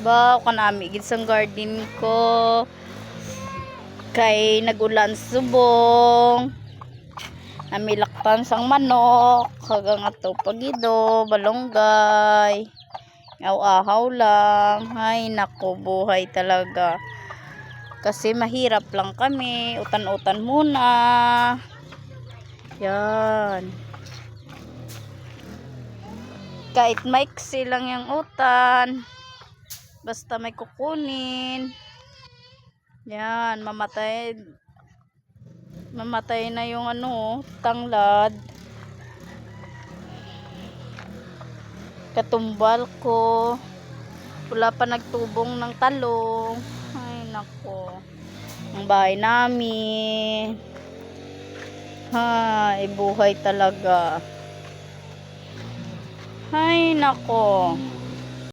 Ba, kanami gid sang garden ko. Kay nagulan subong. Namilaktan sang manok. Hagang ato pagido, balonggay. Aw-ahaw lang. Ay, nako, buhay talaga. Kasi mahirap lang kami. Utan-utan muna. Yan. Kahit maiksi lang yung utan. Basta may kukunin. Yan, mamatay. Mamatay na yung tanglad. Katumbal ko. Wala pa nagtubong ng talong. Ay, nako. Ang bahay namin. Hay, buhay talaga. Ay, nako.